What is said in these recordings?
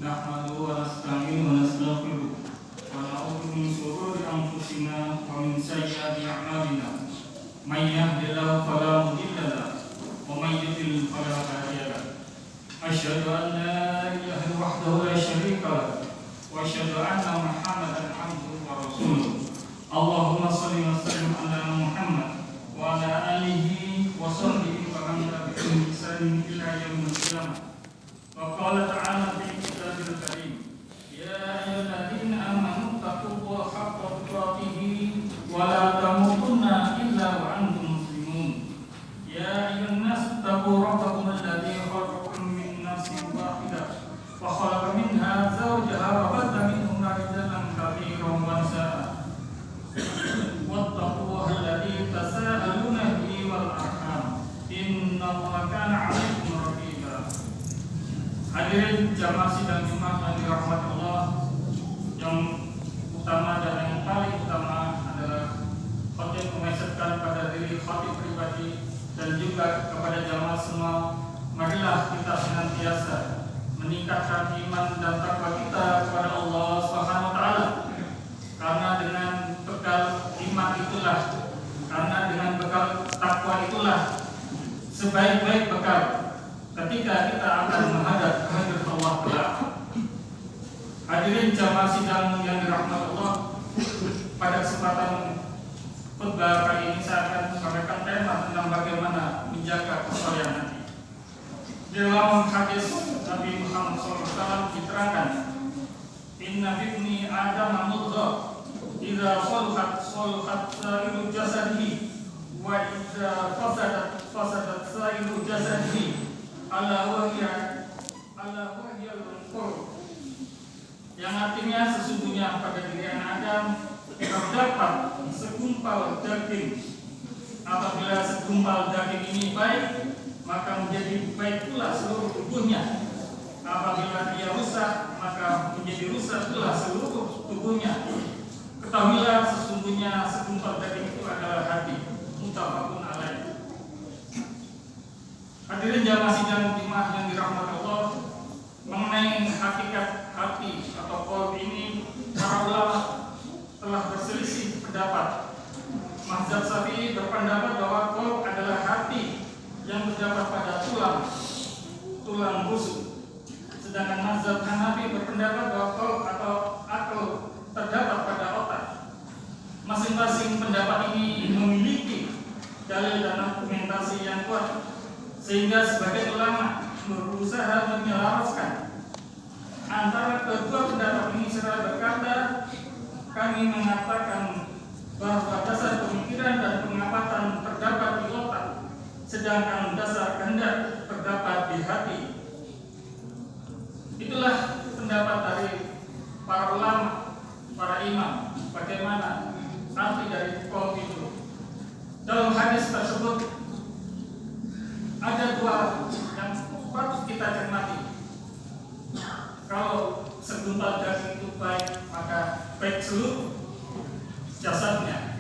نحمده ونستعينه ونستغفره ونعوذ من شرور أنفسنا ومن سيئات أعمالنا من يهد الله فلا مضل له ومن يضلل فلا هادي له أشهد أن لا إله إلا الله وحده لا شريك له وأشهد أن محمدا عبده ورسوله اللهم صل وسلم على محمد وعلى آله وصحبه ومن تبعهم بإحسان إلى يوم القيامة. وقال تعالى في كتابه الكريم يا أيها الذين آمنوا اتقوا الله حق تقاته ولا تموتن إلا وأنتم مسلمون يا أيها الناس اتقوا ربكم الذي خلقكم من نفس واحدة وخلق منها زوجها وبث منهما رجالا كثيرا ونساء واتقوا الله الذي تساءلون به والأرحام إن الله كان عليكم رقيبا. Hadirin jamaah sidang Jumat yang dirahmati Allah, yang utama dan yang paling utama adalah khotib mengesetkan pada diri khotib pribadi dan juga kepada jamaah semua, marilah kita senantiasa meningkatkan iman dan takwa kita kepada Allah Subhanahu wa taala. Karena dengan bekal iman itulah, karena dengan bekal takwa itulah sebaik-baik bekal ketika kita akan menghadap kehadirat Allah Ta'ala. Hadirin jamaah sidang yang dirahmati Allah, pada kesempatan khutbah kali ini saya akan sampaikan tema tentang bagaimana menjaga kesolehan hati. Di dalam hadis Nabi Muhammad SAW diterangkan, Inna bibni Adam mudghah idza saluhat sa'iru jasadihi wa idza fasadat sa'iru jasadihi ala wahiyal qulub, yang artinya sesungguhnya pada diri anak Adam terdapat segumpal daging. Apabila segumpal daging ini baik, maka menjadi baik pula seluruh tubuhnya. Apabila dia rusak, maka menjadi rusak pula seluruh tubuhnya. Ketahuilah sesungguhnya segumpal daging itu adalah hati. Muttafaqun alaih. Hadirin jamaah sidang Jumat yang dirahmati Allah, mengenai hakikat hati atau qalb ini, para ulama telah berselisih pendapat. Mazhab Syafi'i berpendapat bahwa qalb adalah hati yang terdapat pada tulang rusuk. Sedangkan mazhab Hanafi berpendapat bahwa qalb atau akal terdapat pada otak. Masing-masing pendapat ini memiliki dalil dan argumentasi yang kuat, sehingga sebagian ulama berusaha menyelaraskan antara kedua pendapat ini serta berkata, kami mengatakan bahwa dasar pemikiran dan pengamatan terdapat di otak, sedangkan dasar kehendak terdapat di hati. Itulah pendapat dari para ulama, para imam, bagaimana arti dari qalb itu. Dalam hadis tersebut ada dua yang patut kita cermati. Kalau segumpal daging itu baik, maka baik seluruh jasadnya.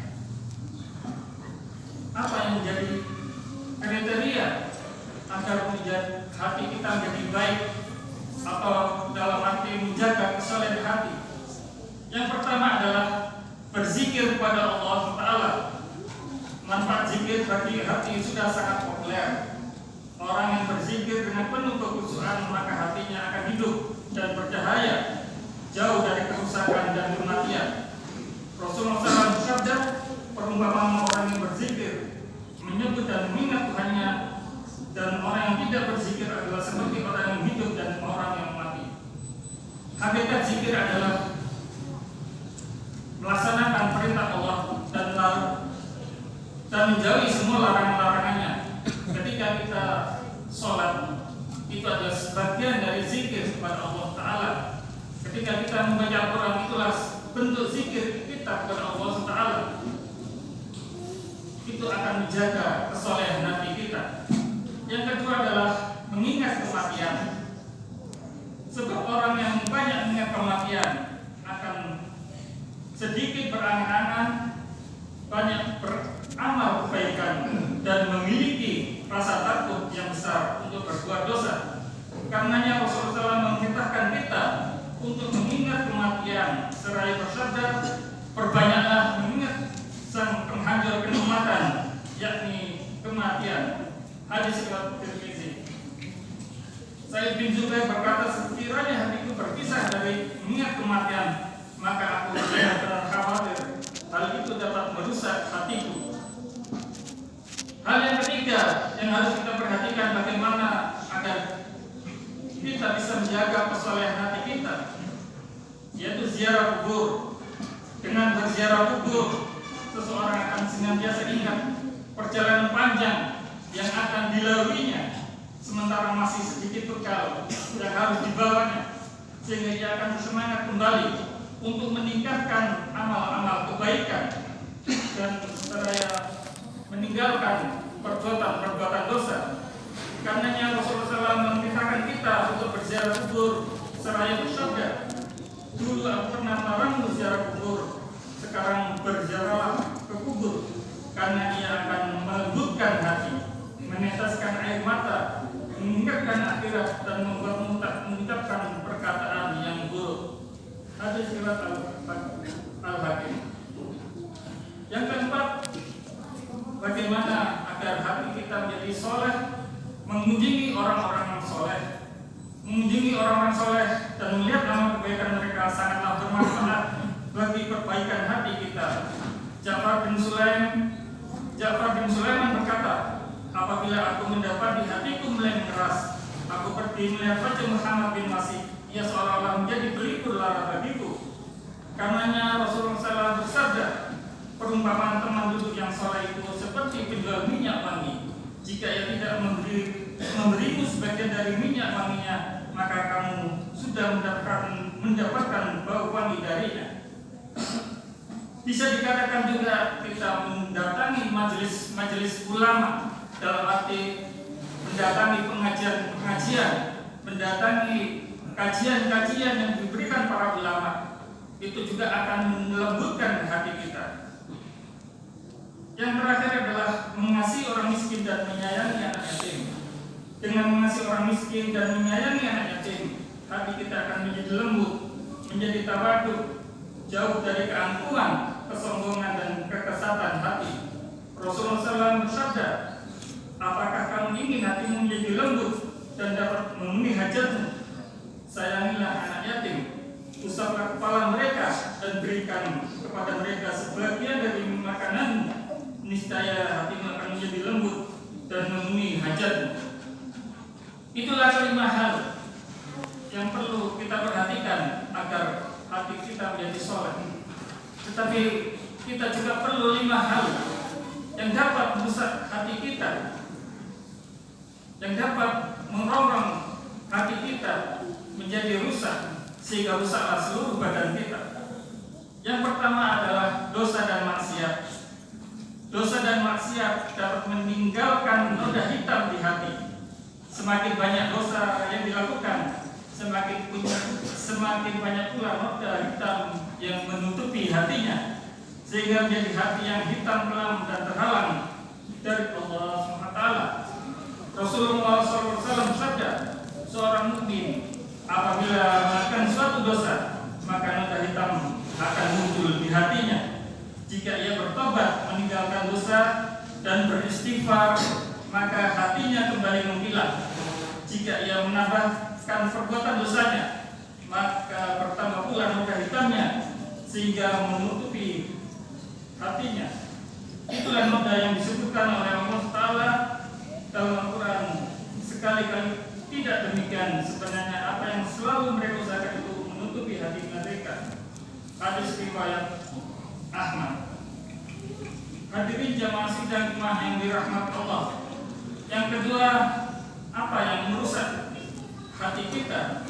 Apa yang menjadi kriteria agar hati kita menjadi baik, atau dalam arti menjaga kesolehan hati? Yang pertama adalah berzikir kepada Allah Ta'ala. Manfaat zikir bagi hati sudah sangat populer. Orang yang berzikir dengan penuh kekhusyuan, maka hatinya akan hidup dan bercahaya, jauh dari kerusakan dan kematian. Rasulullah SAW bersabda, perumpamaan orang yang berzikir, menyebut dan mengingat Tuhannya, dan orang yang tidak berzikir adalah seperti orang yang hidup dan orang yang mati. Hakikat zikir adalah melaksanakan perintah Allah dan menjauhi semua larangan-larangannya. Ketika kita sholat, itu adalah sebagian dari zikir kepada Allah Ta'ala. Ketika kita membaca Al-Quran, itulah bentuk zikir kita kepada Allah Ta'ala. Itu akan menjaga kesolehan hati kita. Yang kedua adalah mengingat kematian. Sebab orang yang banyak mengingat kematian akan sedikit berangan-angan, banyak beramal kebaikan, dan memiliki rasa takut yang besar untuk berbuat dosa. Karenanya Rasulullah SAW memerintahkan kita bersabda, perbanyaklah mengingat sang penghancur kenikmatan, yakni kematian. Hadis riwayat Tirmizi. Sa'id bin Jubair berkata, sekiranya hatiku berpisah dari mengingat kematian, maka aku benar-benar khawatir hal itu dapat merusak hatiku. Hal yang ketiga yang harus kita perhatikan, bagaimana agar kita bisa menjaga kesolehan hati kita, yaitu ziarah kubur. Dengan berziarah kubur, seseorang akan senantiasa ingat perjalanan panjang yang akan dilaluinya, sementara masih sedikit bekal yang harus dibawanya, sehingga ia akan bersemangat kembali untuk meningkatkan amal-amal kebaikan dan seraya meninggalkan perbuatan-perbuatan dosa. Karenanya Rasulullah SAW memerintahkan kita untuk berziarah kubur seraya bersabda, dulu aku pernah melarangmu ziarah kubur, sekarang berziarahlah ke kubur, karena ia akan melembutkan hati, meneteskan air mata, mengingatkan akhirat, dan membuatmu tak mengucapkan perkataan yang buruk. Hadis riwayat Al-Hakim. Yang keempat, bagaimana agar hati kita menjadi soleh, mengunjungi orang-orang yang soleh. Mengunjungi orang-orang soleh dan melihat amal kebaikan mereka sangatlah bermanfaat bagi perbaikan hati kita. Ja'far bin Sulaiman berkata, apabila aku mendapati hatiku mulai mengeras, aku pergi melihat wajah Muhammad bin Masih. Ia seolah-olah menjadi pelipur lara bagiku. Karenanya Rasulullah SAW bersabda, perumpamaan teman duduk yang soleh itu seperti penjual minyak wangi. Jika ia tidak memberimu sebagian dari minyak wanginya, maka kamu sudah mendapatkan bau wangi darinya. Bisa dikatakan juga kita mendatangi majelis ulama, dalam arti mendatangi pengajian, mendatangi kajian-kajian yang diberikan para ulama, itu juga akan melembutkan hati kita. Yang terakhir adalah mengasihi orang miskin dan menyayangi anak yatim. Dengan mengasihi orang miskin dan menyayangi anak yatim, hati kita akan menjadi lembut, menjadi tawaduk, jauh dari keangkuhan, kesombongan, dan kekesatan hati. Rasulullah SAW bersabda, apakah kamu ingin hatimu menjadi lembut dan dapat memenuhi hajatmu? Sayangilah anak yatim, usaplah kepala mereka, dan berikan kepada mereka sebagian dari makananmu. Niscaya hatimu akan menjadi lembut dan memenuhi hajatmu. Itulah 5 hal yang perlu kita perhatikan agar hati kita menjadi soleh. Tetapi kita juga perlu 5 hal yang dapat merusak hati kita, yang dapat merongrong hati kita menjadi rusak, sehingga rusaklah seluruh badan kita. Yang pertama adalah dosa dan maksiat. Dosa dan maksiat dapat meninggalkan noda hitam di hati. Semakin banyak dosa yang dilakukan, semakin banyak pula noda hitam yang menutupi hatinya, sehingga menjadi hati yang hitam kelam dan terhalang dari Allah SWT. Rasulullah SAW bersabda, seorang mukmin apabila melakukan suatu dosa, maka noda hitam akan muncul di hatinya. Jika ia bertobat meninggalkan dosa dan beristighfar, maka hatinya kembali mengkilat. Jika ia menambahkan perbuatan dosanya, maka bertambah pula noda hitamnya, sehingga menutupi hatinya. Itulah noda yang disebutkan oleh Allah Ta'ala dalam Al-Quran. Sekali-kali tidak demikian, sebenarnya apa yang selalu mereka usahakan itu menutupi hati mereka. Hadis riwayat Ahmad. Hadirin jamaah sidang Jumat yang dirahmati Allah. Yang kedua, apa yang merusak hati kita,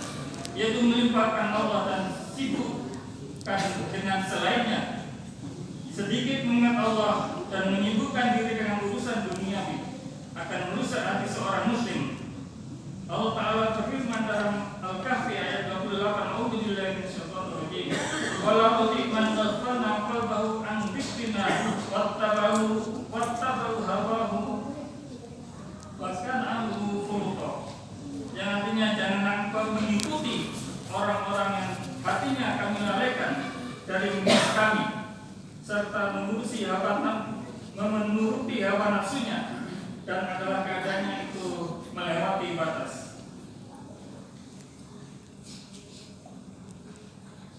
yaitu melimpahkan Allah dan sibukkan dengan selainnya. Sedikit mengingat Allah dan menyibukkan diri dengan urusan duniawi akan merusak hati seorang muslim. Allah Ta'ala berfirman dalam Al-Kahfi ayat 28, A'udzubillahi minasyaitonir rajim. Wala tuti' man aghfalna qalbahu an dzikrina wattaba'u hawahu waskan amruhu furqa. Yang artinya jangan engkau mengikuti orang-orang yang hatinya kami lalaikan dari serta menuruti hawa nafsunya, dan adalah keadaannya itu melewati batas.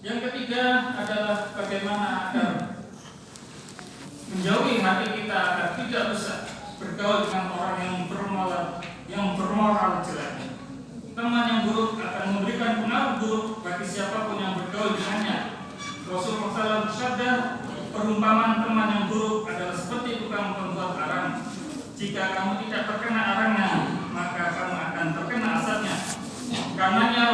Yang ketiga adalah bagaimana agar menjauhi hati kita agar tidak rusak bergaul dengan orang yang bermoral jelek. Teman yang buruk akan memberikan pengaruh buruk bagi siapapun yang bergaul dengannya. Rasulullah SAW bersabda, perumpamaan teman yang buruk adalah seperti tukang pembuat arang. Jika kamu tidak terkena arangnya, maka kamu akan terkena asapnya. Karenanya